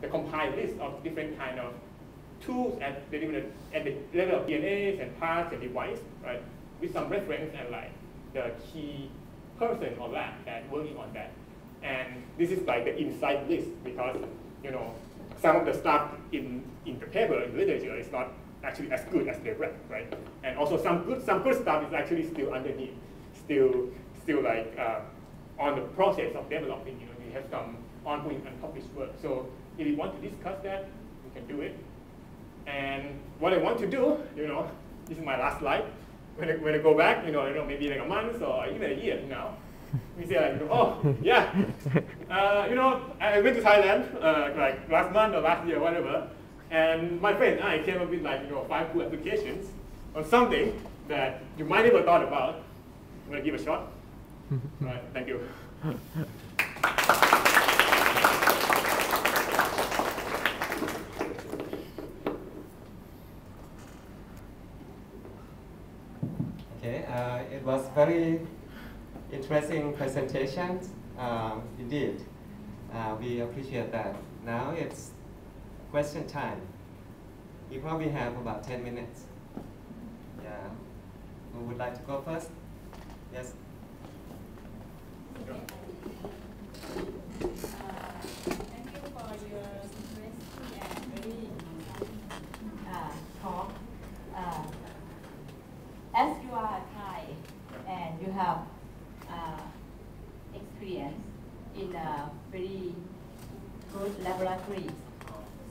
the compiled list of different kind of tools at the level of DNAs and parts and device, right? With some reference and like the key person or lab that working on that. And this is like the inside list because, you know, some of the stuff in the paper, in the literature, is not actually as good as they read, right? And also some good stuff is actually still underneath, still like on the process of developing. You know, we have some ongoing unpublished work. So if you want to discuss that, we can do it. And what I want to do, you know, this is my last slide. When I go back, you know, I don't know, maybe like a month or even a year from now, we say like, oh yeah, you know, I went to Thailand like last month or last year, whatever, and my friend and I came up with like, you know, 5 cool applications on something that you might never thought about. You want to give a shot? All right, thank you. Okay, it was very interesting presentation. You did. We appreciate that. Now it's question time. You probably have about 10 minutes. Yeah. Who would like to go first? Yes. Thank you for your interesting and very talk. As you are Thai and you have experience in a very good laboratories,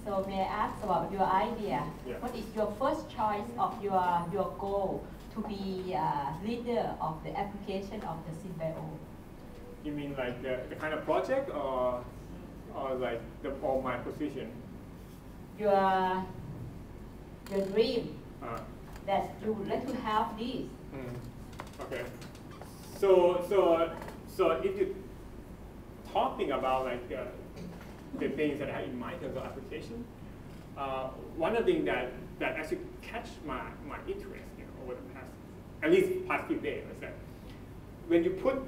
so may I ask about your idea? Yeah. What is your first choice of your goal to be leader of the application of the synbio? You mean like the kind of project or like or my position? Your dream that you would like to have this. Okay. So if you're talking about like the things that I have in mind as an application, one of the things that actually catch my interest, you know, over the past few days is that when you put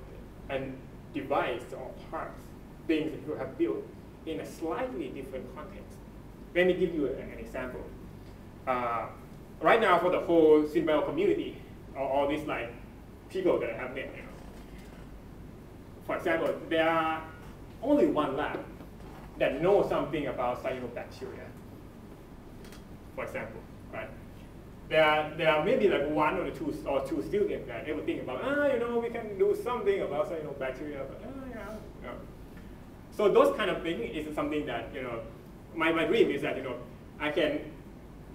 a device or parts, things that you have built in a slightly different context. Let me give you an example. Right now, for the whole synbio community, all these like people that I have met, you know, for example, there are only one lab that knows something about cyanobacteria, for example, right? There are maybe like one or two students that ever think about, you know, we can do something about cyanobacteria, but yeah. So those kind of things is something that, you know, my dream is that, you know,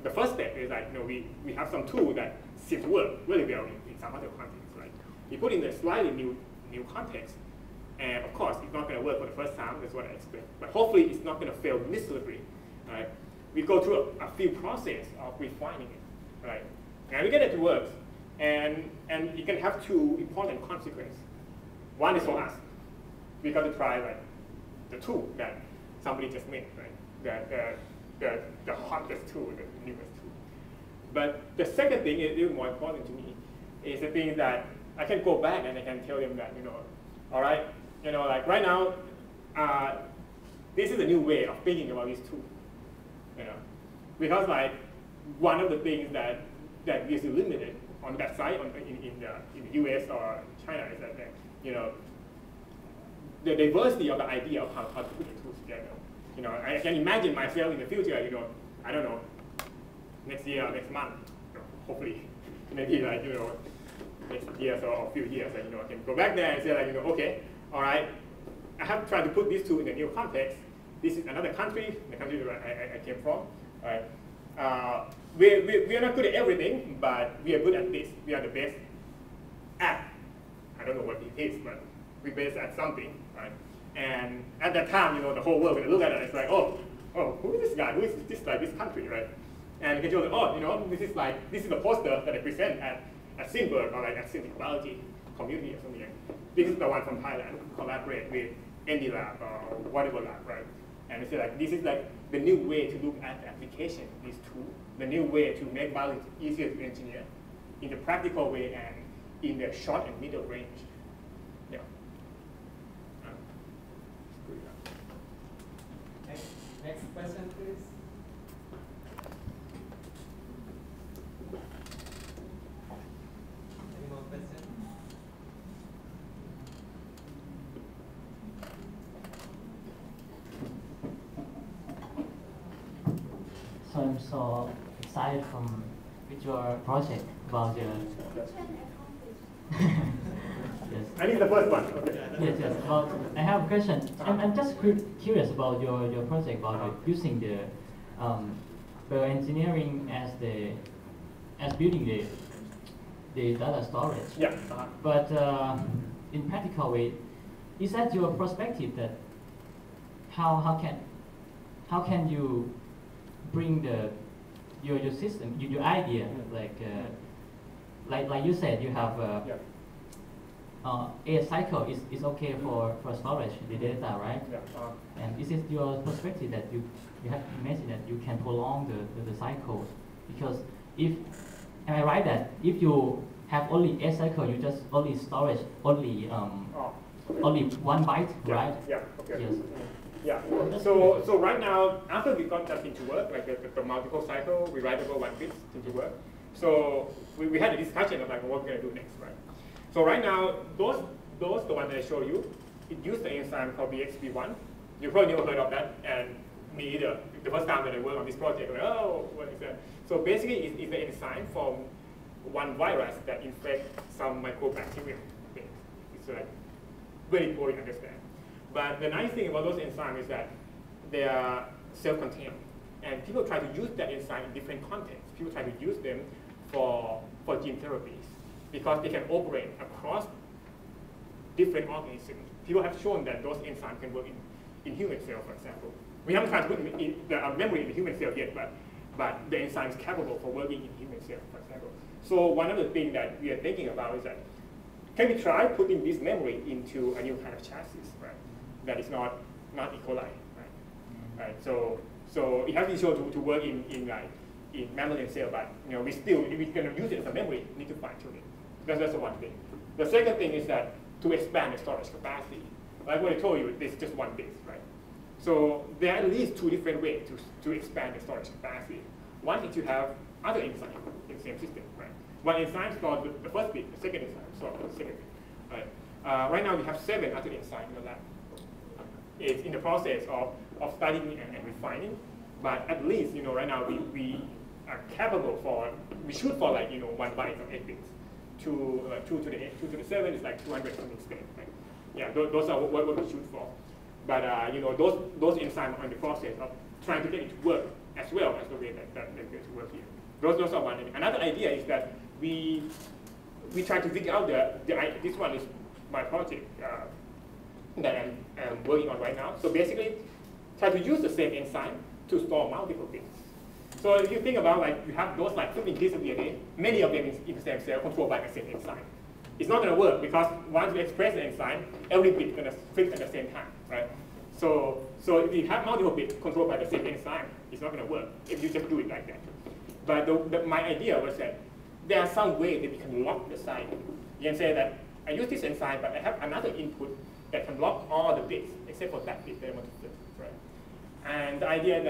the first step is like, you know, we have some tool that seems to work really well in some other contexts, right? We put in a slightly new context, and of course, it's not going to work for the first time, that's what I expect. But hopefully, it's not going to fail miserably, right? We go through a few process of refining it, right? And we get it to work, and it can have 2 important consequences. One is for us. We got to try like the tool that somebody just made, right? The hottest tool, the newest tool. But the second thing is even more important to me, is the thing that I can go back and I can tell them that, you know, all right, you know, like right now, this is a new way of thinking about this tool, you know, because like one of the things that is limited on that side in the US or China is that you know, the diversity of the idea of how to put the tools together. You know, I can imagine myself in the future, you know, I don't know, next year or next month, you know, hopefully, maybe like, you know, next year or a few years, like, you know, I can go back there and say like, you know, okay, all right, I have tried to put these two in a new context. This is another country, the country that I came from, all right. We are not good at everything, but we are good at this. We are the best at, I don't know what it is, but we're best at something, right? And at that time, you know, the whole world when they look at it, it's like, oh, who is this guy? Who is this country, right? And you can show them, oh, you know, this is the poster that I present at Sinberg or like at synthetic biology community or something. This is the one from Thailand, collaborate with ND Lab or whatever lab, right? And they say like, this is like the new way to look at the application, these tools, the new way to make biology easier to engineer in the practical way and in the short and middle range. Yeah. Next question, please. Any more questions? So I'm so excited with your project about your yes. I think the first one. Okay. Yes. I have a question. I'm just curious about your project about using the bioengineering as building the data storage. Yeah. But in practical way, is that your perspective that how can you bring your system, your idea, like you said, you have a cycle is okay for storage the data, right? Yeah. And is it your perspective that you have imagined that you can prolong the cycles? Because am I right that if you have only a cycle, you just only storage only only 1 byte, right? Yeah. Okay. Yes. Yeah. So right now, after we got that into work, like the multiple cycle, we write over 1 bit into work. So we had a discussion of like what we're gonna do next, right? So right now, those the one that I show you, it used the enzyme called ep.5. You probably never heard of that, and me either. The first time that I worked on this project, I went, oh, what is that? So basically, it's the enzyme from one virus that infects some mycobacterium things. It's like very boring to understand. But the nice thing about those enzymes is that they are self-contained, and people try to use that enzyme in different contexts. People try to use them for gene therapies because they can operate across different organisms. People have shown that those enzymes can work in human cells, for example. We haven't tried to put the memory in the human cell yet, but the enzyme is capable for working in human cells, for example. So one of the things that we are thinking about is that can we try putting this memory into a new kind of chassis, right? That is not E. coli, right? So it has been shown to work in mammalian cell, but we're going to use it as a memory. We need to fine tune it. That's the one thing. The second thing is that to expand the storage capacity. Like what I told you, this is just 1 bit, right? So there are at least 2 different ways to expand the storage capacity. One is to have other enzymes in the same system, right? One enzyme stores the first bit, the second enzyme stores the second bit, right? Right now we have 7 other enzymes in the lab. It's in the process of studying and refining, but at least right now we are capable we shoot for 1 byte of 8 bits. 2 to the 7 is like 200 something state, right? Yeah, those are what we shoot for. But those enzymes are in the process of trying to get it to work as well as the way that they're going to work here. Those are one. Another idea is that we try to figure out this one is my project that I'm working on right now. So basically, try to use the same enzyme to store multiple bits. So if you think about you have those 15 pieces of DNA, many of them in the same cell controlled by the same enzyme. It's not going to work because once you express the enzyme, every bit is going to flip at the same time, right? So if you have multiple bits controlled by the same enzyme, it's not going to work if you just do it like that. But my idea was that there are some ways that we can lock the site. You can say that I use this enzyme, but I have another input that can lock all the bits except for that bit that I want to flip, right? And the idea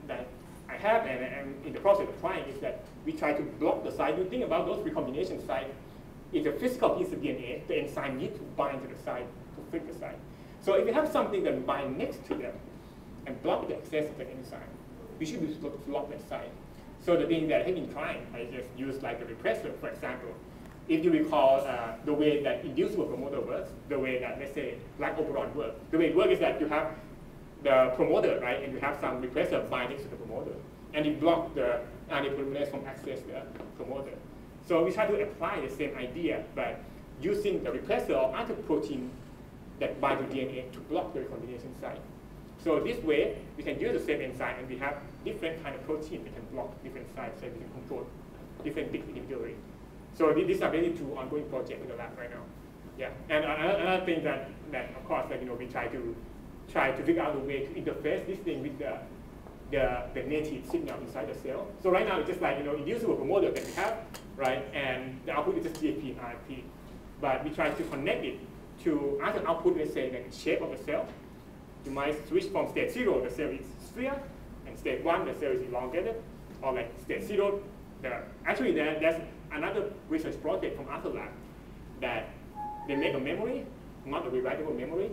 that I have and I'm in the process of trying is that we try to block the site. You think about those recombination sites. It's a physical piece of DNA. The enzyme needs to bind to the site to flip the site. So if you have something that binds next to them and block the access of the enzyme, we should use to block that site. So the thing that I've been trying, I just use like a repressor, for example. If you recall the way that inducible promoter works, the way that, let's say, like operon works, the way it works is that you have the promoter, right, and you have some repressor binding to the promoter, and you block the RNA polymerase from access the promoter. So we try to apply the same idea, but using the repressor or other protein that bind to DNA to block the recombination site. So this way, we can use the same enzyme, and we have different kind of protein that can block different sites, so we can control different bits individually. So these are really 2 ongoing projects in the lab right now. Yeah, and another thing that of course, we try to figure out a way to interface this thing with the native signal inside the cell. So right now it's just inducible promoter that we have, right? And the output is just GFP and RFP. But we try to connect it to other output, let's say, like the shape of the cell, you might switch from state 0, the cell is sphere, and state 1, the cell is elongated, or like state 0, actually there's another research project from other lab that they make a memory, not a rewritable memory,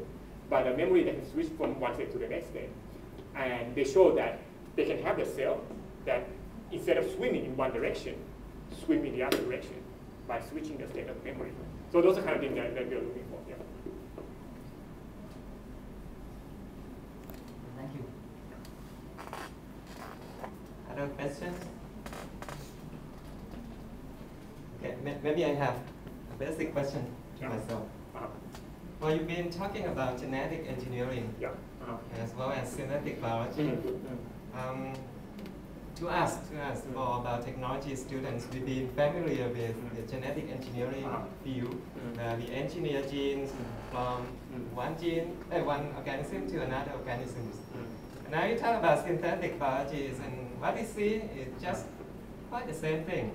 but a memory that can switch from one state to the next state. And they show that they can have the cell that instead of swimming in one direction, swim in the other direction by switching the state of memory. So those are kind of things that we're looking for. Yeah. Thank you. Other questions? Okay, maybe I have a basic question to myself. Well, you've been talking about genetic engineering as well as synthetic biology. To us, for biotechnology students, we've been familiar with the genetic engineering field, where we engineer genes from one organism to another organism. Now you talk about synthetic biology, and what we see is just quite the same thing.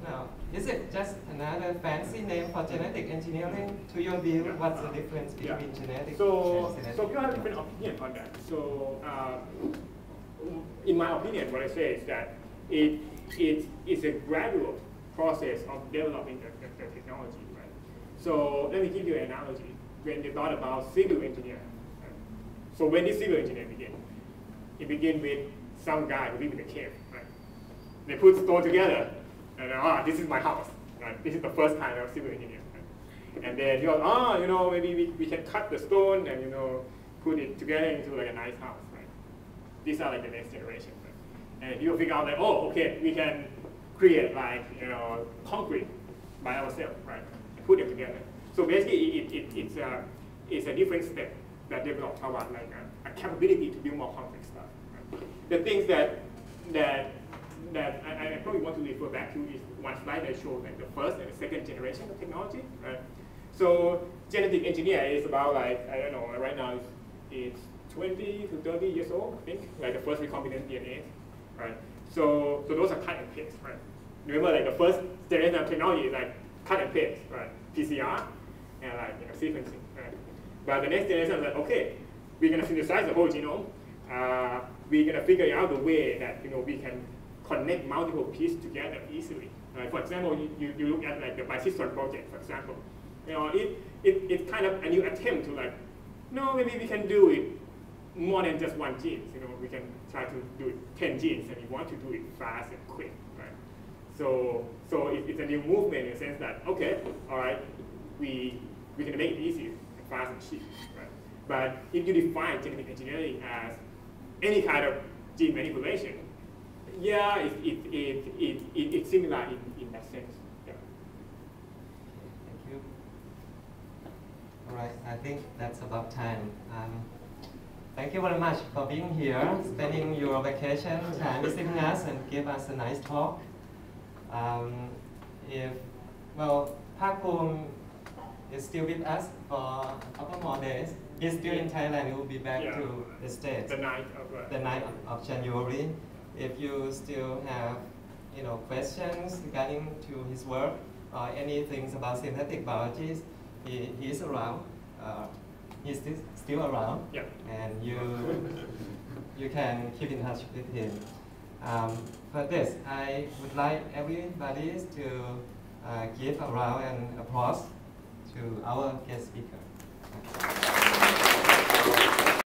Now, is it just another fancy name for genetic engineering? To your view, what's the difference between genetic and synthetic? So you have a different opinion on that. So in my opinion, what I say is that it's a gradual process of developing the technology, right? So let me give you an analogy. When they thought about civil engineering, right? So when did civil engineering begin? It began with some guy who lived in a cave, right? They put stone together, and this is my house, right? This is the first kind of civil engineering. Right? And then you go, maybe we can cut the stone and put it together into like a nice house. These are like the next generation. Right? And you figure out that, okay, we can create like, concrete by ourselves, right? And put them together. So basically, it's a different step that develops our like a capability to do more complex stuff. Right? The things that I probably want to refer back to is one slide that shows like the first and the second generation of technology, right? So genetic engineering is about like, I don't know, right now it's 20 to 30 years old, I think, like the first recombinant DNA, right? So those are cut and paste, right? Remember, like the first generation of technology is like cut and paste, right? PCR and like sequencing, right? But the next generation is like, okay, we're gonna synthesize the whole genome. We're gonna figure out the way that we can connect multiple pieces together easily. Right? For example, you look at like the bicycle project, for example. It's kind of a new attempt to like, no, maybe we can do it more than just one gene. We can try to do it 10 genes, and we want to do it fast and quick, right? So it's a new movement in the sense that, okay, all right, we can make it easy and fast and cheap, right? But if you define genetic engineering as any kind of gene manipulation, yeah, it's similar in that sense. Yeah. Thank you. All right, I think that's about time. Thank you very much for being here, spending your vacation time visiting us and give us a nice talk. Parkoom is still with us for a couple more days. He's still in Thailand. He will be back to the States the 9th of January. If you still have questions regarding to his work or anything about synthetic biology, he is around. He's still around, and you can keep in touch with him. For this, I would like everybody to give a round of applause to our guest speaker.